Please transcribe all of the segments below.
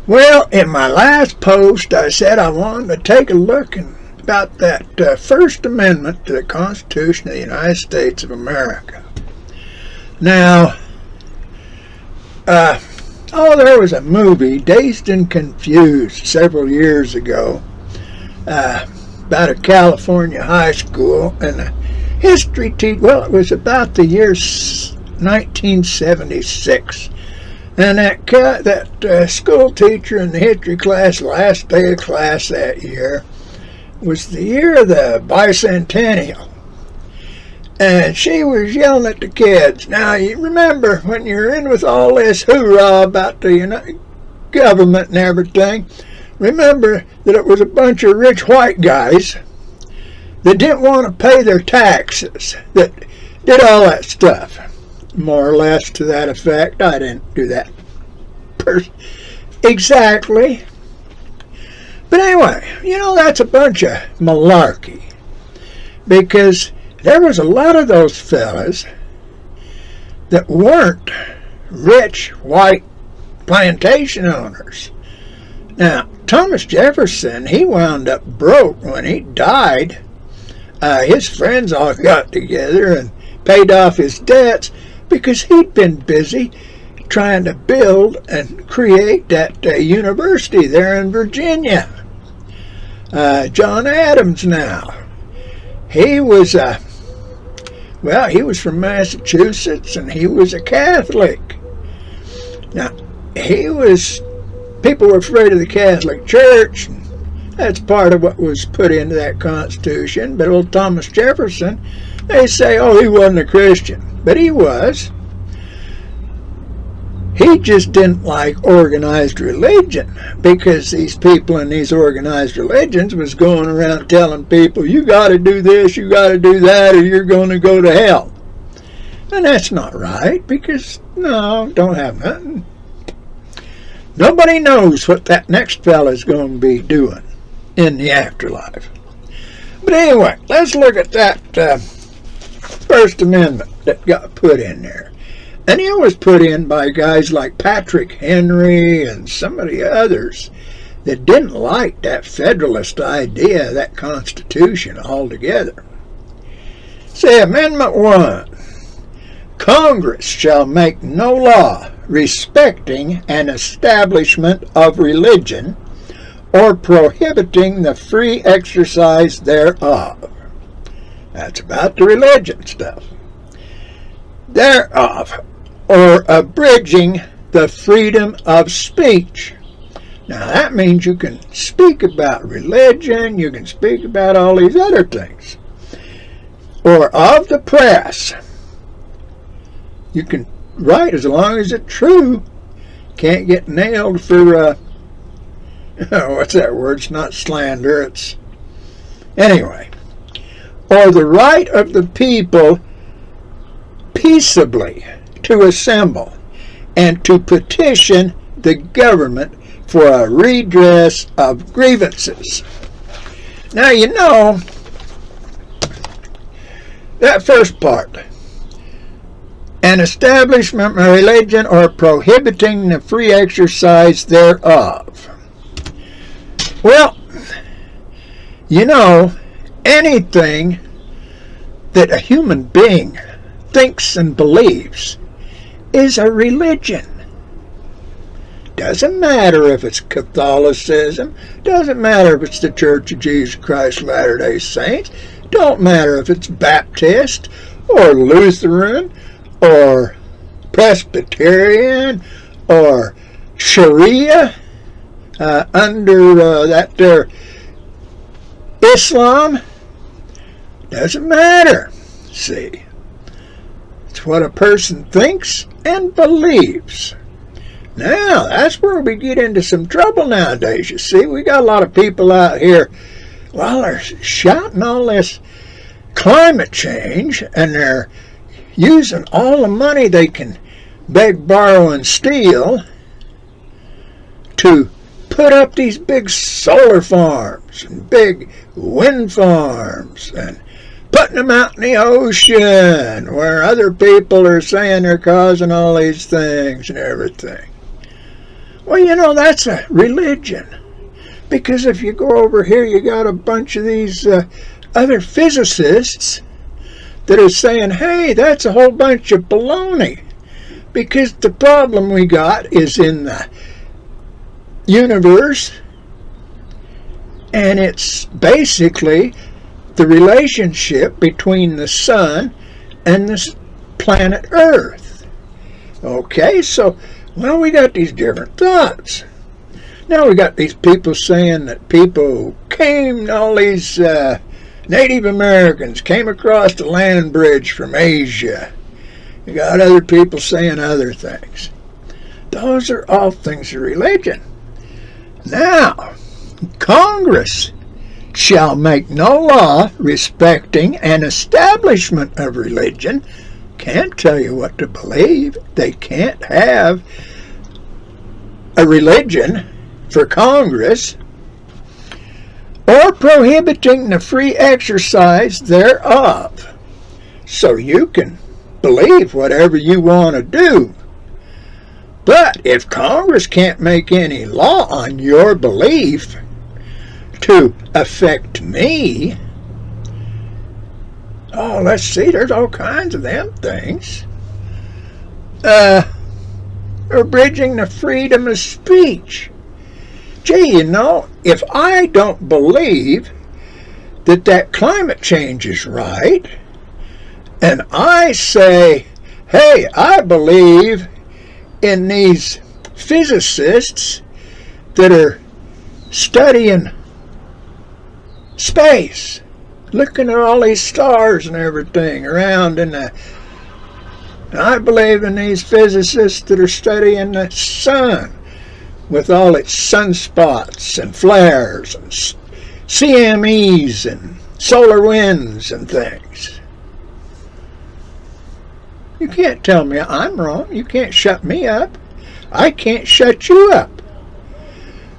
Well, in my last post, I said I wanted to take a look about that First Amendment to the Constitution of the United States of America. Now, there was a movie, Dazed and Confused, several years ago, about a California high school, and a history teacher, well, it was about the year 1976. And that school teacher in the history class, last day of class that year, was the year of the bicentennial. And she was yelling at the kids. Now, you remember when you're in with all this hoorah about the government and everything, remember that it was a bunch of rich white guys that didn't want to pay their taxes, that did all that stuff. More or less to that effect. I didn't do that exactly. But anyway, that's a bunch of malarkey. Because there was a lot of those fellas that weren't rich white plantation owners. Now, Thomas Jefferson, he wound up broke when he died. His friends all got together and paid off his debts, because he'd been busy trying to build and create that university there in Virginia. John Adams now, he was from Massachusetts, and he was a Catholic. Now, people were afraid of the Catholic Church. That's part of what was put into that Constitution. But old Thomas Jefferson, they say, he wasn't a Christian. But he was. He just didn't like organized religion, because these people in these organized religions was going around telling people, you got to do this, you got to do that, or you're going to go to hell. And that's not right, because, don't have nothing. Nobody knows what that next fella's going to be doing in the afterlife. But anyway, let's look at that First Amendment that got put in there. And it was put in by guys like Patrick Henry and some of the others that didn't like that Federalist idea of that Constitution altogether. Say, Amendment 1, Congress shall make no law respecting an establishment of religion or prohibiting the free exercise thereof. That's about the religion stuff. Thereof, or abridging the freedom of speech. Now that means you can speak about religion, you can speak about all these other things. Or of the press. You can write as long as it's true. Can't get nailed for, what's that word? It's not slander, it's... Anyway. Or the right of the people peaceably to assemble and to petition the government for a redress of grievances. Now, that first part, an establishment of religion or prohibiting the free exercise thereof. Well, anything that a human being thinks and believes is a religion. Doesn't matter if it's Catholicism, doesn't matter if it's the Church of Jesus Christ of Latter-day Saints, don't matter if it's Baptist or Lutheran or Presbyterian or Sharia under that there Islam. Doesn't matter. See, it's what a person thinks and believes. Now, that's where we get into some trouble nowadays. You see, we got a lot of people out here, they're shouting all this climate change, and they're using all the money they can beg, borrow, and steal to put up these big solar farms and big wind farms and putting them out in the ocean where other people are saying they're causing all these things and everything. Well, you know, that's a religion. Because if you go over here, you got a bunch of these other physicists that are saying, hey, that's a whole bunch of baloney. Because the problem we got is in the universe, and it's basically the relationship between the sun and the planet Earth. Okay, so, well, we got these different thoughts. Now we got these people saying that people came, all these Native Americans came across the land bridge from Asia. You got other people saying other things. Those are all things of religion. Now, Congress shall make no law respecting an establishment of religion. Can't tell you what to believe. They can't have a religion for Congress, or prohibiting the free exercise thereof. So you can believe whatever you want to do. But if Congress can't make any law on your belief to affect me, oh, let's see, there's all kinds of them things. Abridging the freedom of speech. Gee, you know, if I don't believe that climate change is right, and I say, hey, I believe in these physicists that are studying space, looking at all these stars and everything around in the... I believe in these physicists that are studying the sun with all its sunspots and flares and CMEs and solar winds and things. You can't tell me I'm wrong. You can't shut me up. I can't shut you up.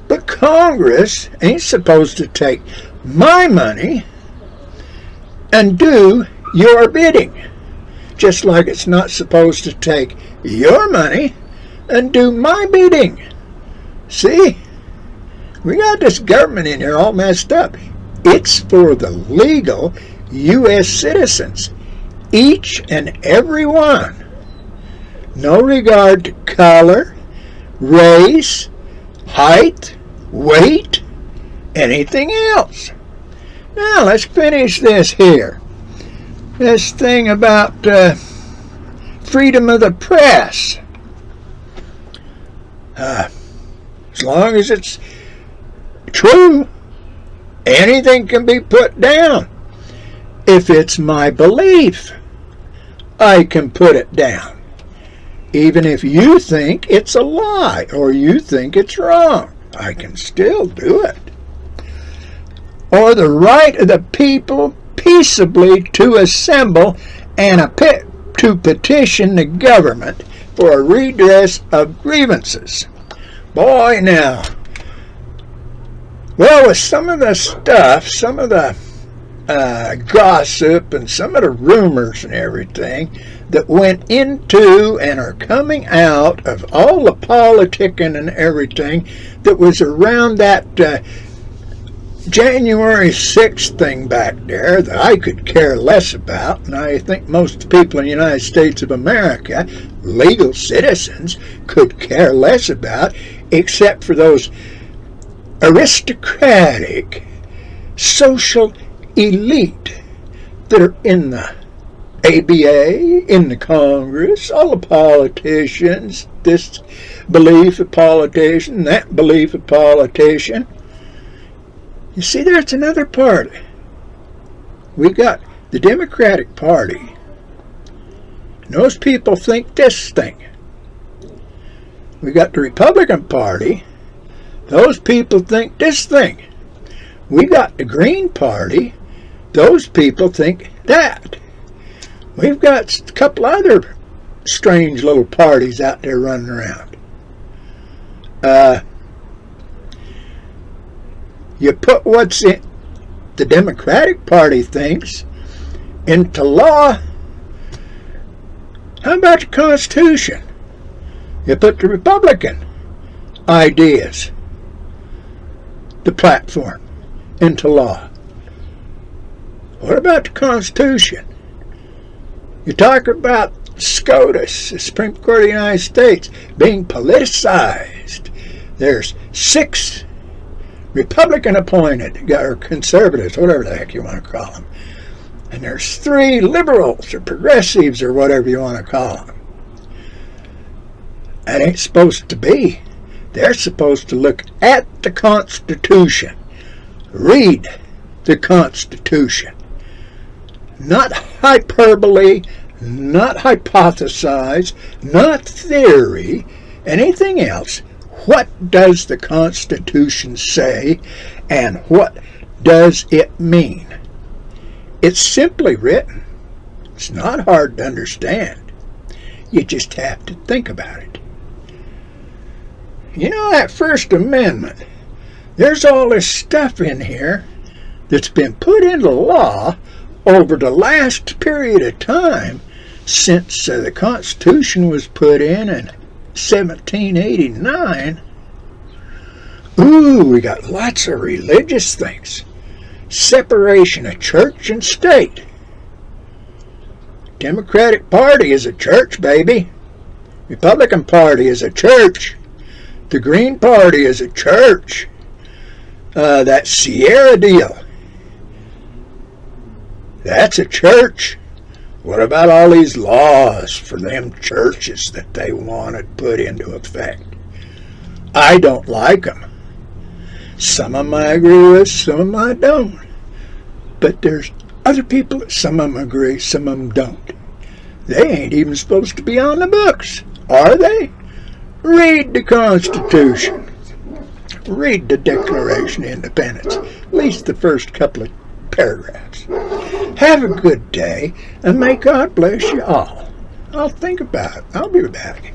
But Congress ain't supposed to take my money and do your bidding. Just like it's not supposed to take your money and do my bidding. See? We got this government in here all messed up. It's for the legal U.S. citizens. Each and every one. No regard to color, race, height, weight, anything else. Now, let's finish this here. This thing about freedom of the press. As long as it's true, anything can be put down. If it's my belief, I can put it down. Even if you think it's a lie or you think it's wrong, I can still do it. Or the right of the people peaceably to assemble and to petition the government for a redress of grievances. Boy, now, well, with some of the stuff, some of the gossip and some of the rumors and everything that went into and are coming out of all the politicking and everything that was around that January 6th thing back there that I could care less about, and I think most people in the United States of America, legal citizens, could care less about, except for those aristocratic social elite that are in the ABA, in the Congress, all the politicians, this belief of politician, that belief of politician. You see, there's another party. We got the Democratic Party. And those people think this thing. We got the Republican Party. Those people think this thing. We got the Green Party. Those people think that. We've got a couple other strange little parties out there running around. You put what's in the Democratic Party thinks into law. How about the Constitution? You put the Republican ideas, the platform, into law. What about the Constitution? You talk about SCOTUS, the Supreme Court of the United States, being politicized. There's 6 Republican appointed, or conservatives, whatever the heck you want to call them. And there's 3 liberals or progressives or whatever you want to call them. That ain't supposed to be. They're supposed to look at the Constitution. Read the Constitution. Not hyperbole, not hypothesize, not theory, anything else. What does the Constitution say, and what does it mean? It's simply written. It's not hard to understand. You just have to think about it. You know, that First Amendment, there's all this stuff in here that's been put into law over the last period of time since the Constitution was put in 1789. Ooh, we got lots of religious things. Separation of church and state. Democratic Party is a church, baby. Republican Party is a church. The Green Party is a church. That Sierra deal, that's a church. What about all these laws for them churches that they wanted put into effect? I don't like them. Some of them I agree with, some of them I don't. But there's other people that some of them agree, some of them don't. They ain't even supposed to be on the books, are they? Read the Constitution. Read the Declaration of Independence, at least the first couple of paragraphs. Have a good day, and may God bless you all. I'll think about it. I'll be back.